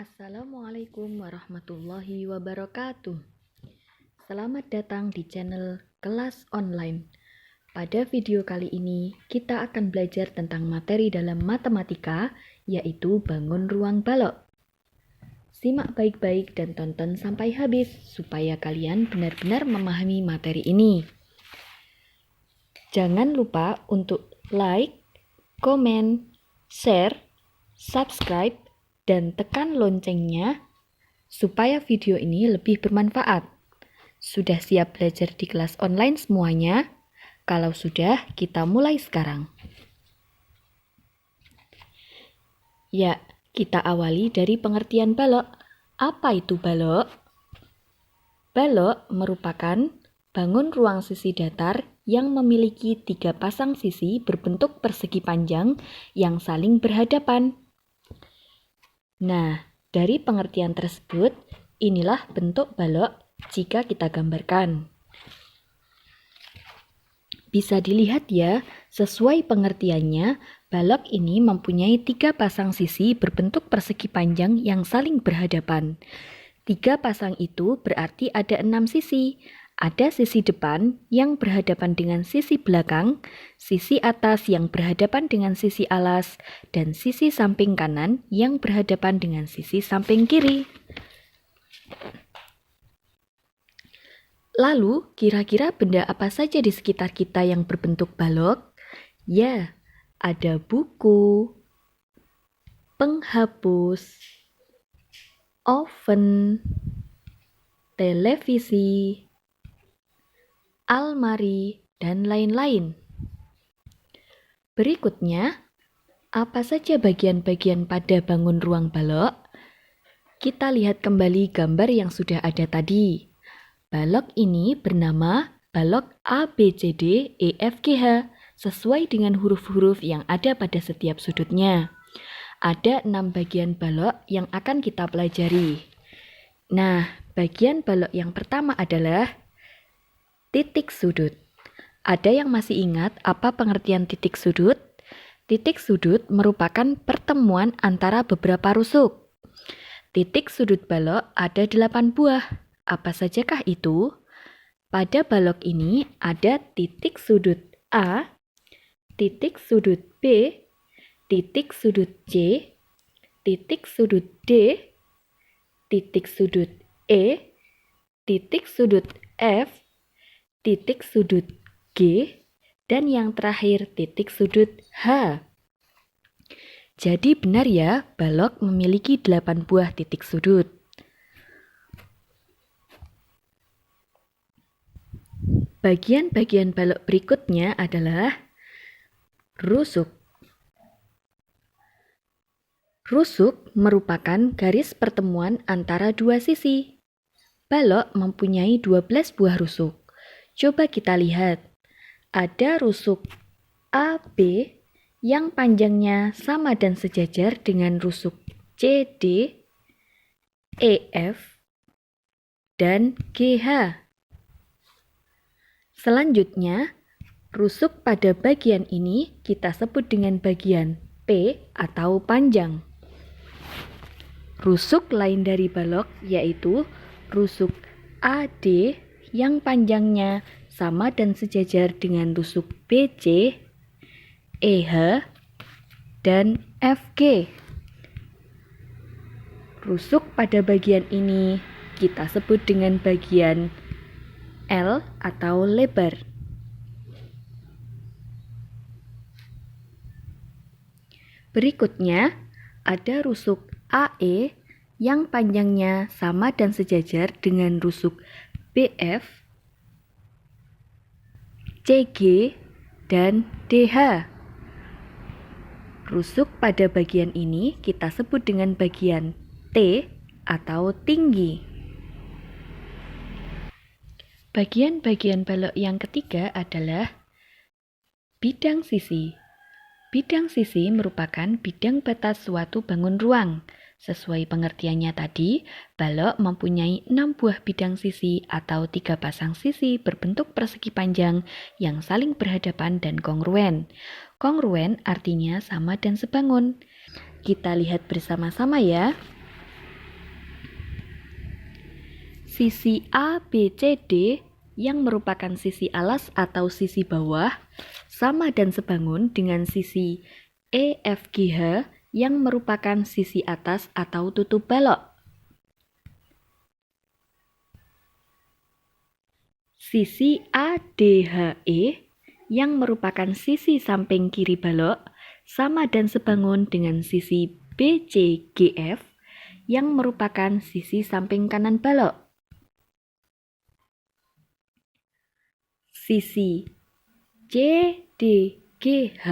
Assalamualaikum warahmatullahi wabarakatuh. Selamat datang di channel Kelas Online. Pada video kali ini, kita akan belajar tentang materi dalam matematika, yaitu bangun ruang balok. Simak baik-baik dan tonton sampai habis, supaya kalian benar-benar memahami materi ini. Jangan lupa untuk like, komen, share, subscribe, dan tekan loncengnya supaya video ini lebih bermanfaat. Sudah siap belajar di kelas online semuanya? Kalau sudah, kita mulai sekarang. Ya, kita awali dari pengertian balok. Apa itu balok? Balok merupakan bangun ruang sisi datar yang memiliki 3 pasang sisi berbentuk persegi panjang yang saling berhadapan. Nah, dari pengertian tersebut, inilah bentuk balok jika kita gambarkan. Bisa dilihat ya, sesuai pengertiannya, balok ini mempunyai 3 pasang sisi berbentuk persegi panjang yang saling berhadapan. 3 pasang itu berarti ada 6 sisi. Ada sisi depan yang berhadapan dengan sisi belakang, sisi atas yang berhadapan dengan sisi alas, dan sisi samping kanan yang berhadapan dengan sisi samping kiri. Lalu, kira-kira benda apa saja di sekitar kita yang berbentuk balok? Ya, ada buku, penghapus, oven, televisi, almari, dan lain-lain. Berikutnya, apa saja bagian-bagian pada bangun ruang balok? Kita lihat kembali gambar yang sudah ada tadi. Balok ini bernama balok ABCDEFGH sesuai dengan huruf-huruf yang ada pada setiap sudutnya. Ada 6 bagian balok yang akan kita pelajari. Nah, bagian balok yang pertama adalah titik sudut. Ada yang masih ingat apa pengertian titik sudut? Titik sudut merupakan pertemuan antara beberapa rusuk. Titik sudut balok ada 8 buah. Apa sajakah itu? Pada balok ini ada titik sudut A, titik sudut B, titik sudut C, titik sudut D, titik sudut E, titik sudut F, titik sudut G, dan yang terakhir titik sudut H. Jadi benar ya, balok memiliki 8 buah titik sudut. Bagian-bagian balok berikutnya adalah rusuk. Rusuk merupakan garis pertemuan antara dua sisi. Balok mempunyai 12 buah rusuk. Coba kita lihat. Ada rusuk AB yang panjangnya sama dan sejajar dengan rusuk CD, EF, dan GH. Selanjutnya, rusuk pada bagian ini kita sebut dengan bagian P atau panjang. Rusuk lain dari balok yaitu rusuk AD yang panjangnya sama dan sejajar dengan rusuk BC, EH, dan FG. Rusuk pada bagian ini kita sebut dengan bagian L atau lebar. Berikutnya, ada rusuk AE yang panjangnya sama dan sejajar dengan rusuk BF, CG, dan DH. Rusuk pada bagian ini kita sebut dengan bagian T atau tinggi. Bagian-bagian balok yang ketiga adalah bidang sisi. Bidang sisi merupakan bidang batas suatu bangun ruang. Sesuai pengertiannya tadi, balok mempunyai 6 buah bidang sisi atau 3 pasang sisi berbentuk persegi panjang yang saling berhadapan dan kongruen. Kongruen artinya sama dan sebangun. Kita lihat bersama-sama ya. sisi ABCD yang merupakan sisi alas atau sisi bawah sama dan sebangun dengan sisi EFGH yang merupakan sisi atas atau tutup balok. Sisi ADHE yang merupakan sisi samping kiri balok sama dan sebangun dengan sisi BCGF yang merupakan sisi samping kanan balok. Sisi CDGH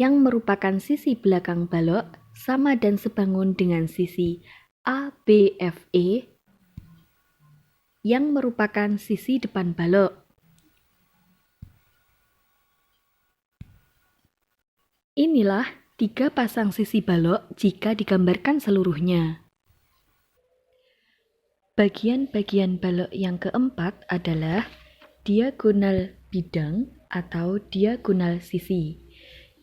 yang merupakan sisi belakang balok sama dan sebangun dengan sisi ABFE yang merupakan sisi depan balok. Inilah 3 pasang sisi balok jika digambarkan seluruhnya. Bagian-bagian balok yang keempat adalah diagonal bidang atau diagonal sisi.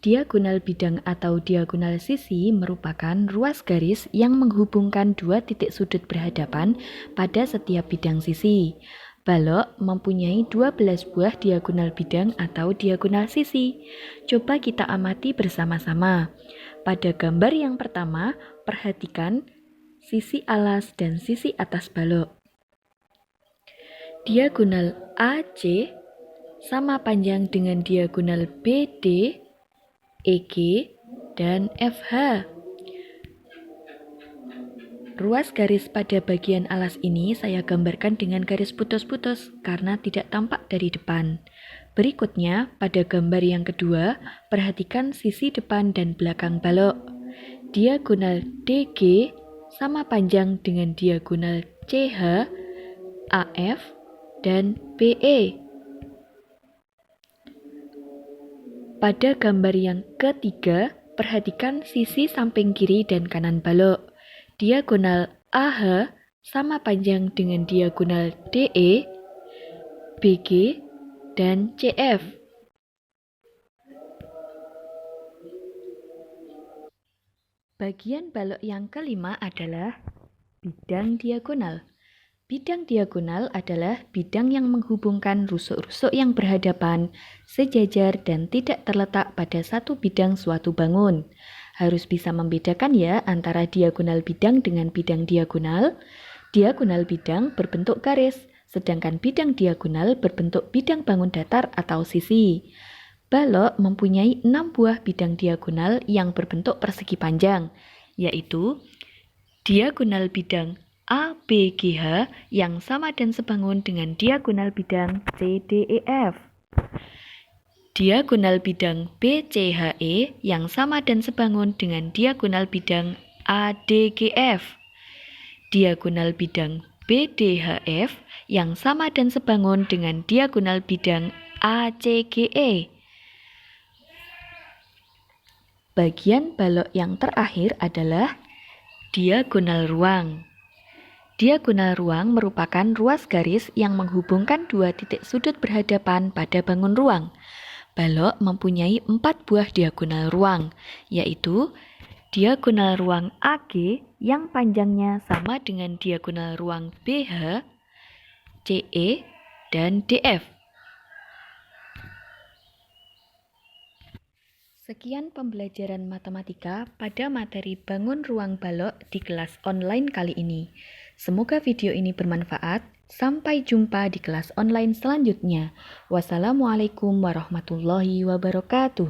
Diagonal bidang atau diagonal sisi merupakan ruas garis yang menghubungkan dua titik sudut berhadapan pada setiap bidang sisi. Balok mempunyai 12 buah diagonal bidang atau diagonal sisi. Coba kita amati bersama-sama. Pada gambar yang pertama, perhatikan sisi alas dan sisi atas balok. Diagonal AC sama panjang dengan diagonal BD, EG, dan FH. Ruas garis pada bagian alas ini saya gambarkan dengan garis putus-putus karena tidak tampak dari depan. Berikutnya, pada gambar yang kedua, perhatikan sisi depan dan belakang balok. Diagonal DG sama panjang dengan diagonal CH, AF, dan BE. Pada gambar yang ketiga, perhatikan sisi samping kiri dan kanan balok. Diagonal AH sama panjang dengan diagonal DE, BG, dan CF. Bagian balok yang kelima adalah bidang diagonal. Bidang diagonal adalah bidang yang menghubungkan rusuk-rusuk yang berhadapan, sejajar, dan tidak terletak pada satu bidang suatu bangun. Harus bisa membedakan ya antara diagonal bidang dengan bidang diagonal. Diagonal bidang berbentuk garis, sedangkan bidang diagonal berbentuk bidang bangun datar atau sisi. Balok mempunyai 6 buah bidang diagonal yang berbentuk persegi panjang, yaitu diagonal bidang ABGH yang sama dan sebangun dengan diagonal bidang CDEF. Diagonal bidang BCHE yang sama dan sebangun dengan diagonal bidang ADGF. Diagonal bidang BDHF yang sama dan sebangun dengan diagonal bidang ACGE. Bagian balok yang terakhir adalah diagonal ruang. Diagonal ruang merupakan ruas garis yang menghubungkan dua titik sudut berhadapan pada bangun ruang. Balok mempunyai 4 buah diagonal ruang, yaitu diagonal ruang AG yang panjangnya sama dengan diagonal ruang BH, CE, dan DF. Sekian pembelajaran matematika pada materi bangun ruang balok di kelas online kali ini. Semoga video ini bermanfaat. Sampai jumpa di kelas online selanjutnya. Wassalamualaikum warahmatullahi wabarakatuh.